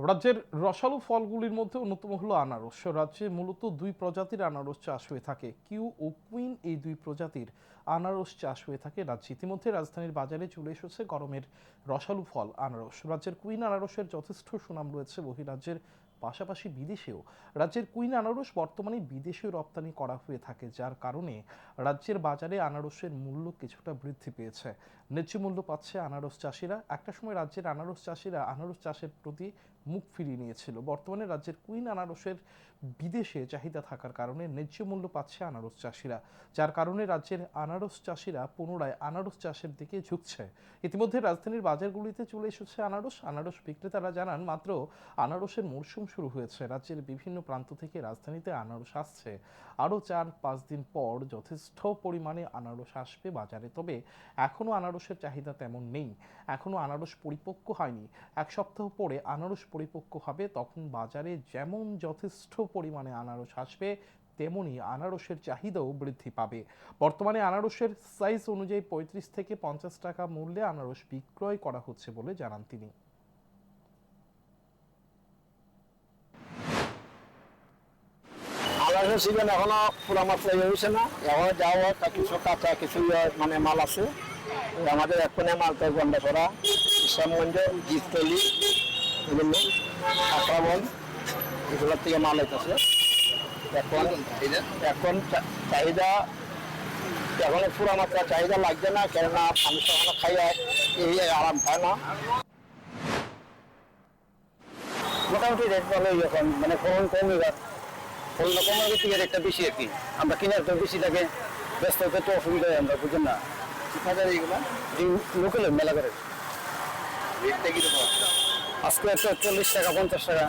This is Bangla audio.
রাজ্যের রসালো ফলগুলির মধ্যে অন্যতম হলো আনারস। রাজ্যে মূলত দুই প্রজাতির আনারস চাষ হয়ে থাকে। কিউ ও কুইন এই দুই প্রজাতির আনারস চাষ হয়ে থাকে রাজ্যে। ইতিমধ্যে রাজধানীর বাজারে চলে এসেছে গরমের রসালো ফল আনারস। রাজ্যের কুইন আনারসের যথেষ্ট সুনাম রয়েছে বহিরাজ্যের পাশাপাশি বিদেশেও। রাজ্যের কুইন আনারস বর্তমানে বিদেশেও রপ্তানি করা হয়ে থাকে, যার কারণে রাজ্যের বাজারে আনারসের মূল্য কিছুটা বৃদ্ধি পেয়েছে। ন্যায্য মূল্য পাচ্ছে আনারস চাষিরা। একটা সময় রাজ্যের আনারস চাষিরা আনারস চাষের প্রতি মুখ ফিরিয়ে নিয়েছিল। বর্তমানে রাজ্যের কুইন আনারসের বিদেশে চাহিদা থাকার কারণে ন্যায্য মূল্য পাচ্ছে আনারস চাষিরা, যার কারণে রাজ্যের আনারস চাষিরা পুনরায় আনারস চাষের দিকে ঝুঁকছে। ইতিমধ্যে রাজধানীর বাজারগুলিতে চলে এসেছে আনারস বিক্রেতারা জানান, মাত্র আনারসের মরশুম শুরু হয়েছে। রাজ্যের বিভিন্ন প্রান্ত থেকে রাজধানীতে আনারস আসছে। আরও 4-5 দিন পর যথেষ্ট পরিমাণে আনারস আসবে বাজারে। তবে এখনও আনারসের চাহিদা তেমন নেই। এখনও আনারস পরিপক্ক হয়নি। এক সপ্তাহ পরে আনারস পরিপক্ক হবে, তখন বাজারে যেমন যথেষ্ট পরিমাণে আনারস আসবে, তেমনি আনারসের চাহিদাও বৃদ্ধি পাবে। বর্তমানে আনারসের সাইজ অনুযায়ী 35 থেকে 50 টাকা মূল্যে আনারস বিক্রয় করা হচ্ছে বলে জানান তিনি। আনারসের সিজন এখনো পুরো মাত্রায় হয়েছে না, এখনো যাওয়া কিছু কাঁচা কিছু মানে মাল আছে। আমাদের এখনে মাল তো গন্ডাছড়া, ইসলামগঞ্জ, জিততলি, এগুলো আক্রামণ, এগুলোর থেকে মাল হইতেছে। এখন চাহিদা এখন পুরো মাত্রা চাহিদা লাগছে না, কেননা মানুষ এখনো খাইয়া এই আরাম পায় না। মোটামুটি রেট ভালোই এখন, মানে ফলন কমই যাচ্ছে। অন্য কমার থেকে রেটটা বেশি আর কি, আমরা কিনার তো বেশি থাকে, ব্যস্ত হতে তো অসুবিধা হয়, আমরা বুঝেন না। এইগুলো লোকালের মেলা করে রেটটা কিরকম? আজকে 40 টাকা 50 টাকা।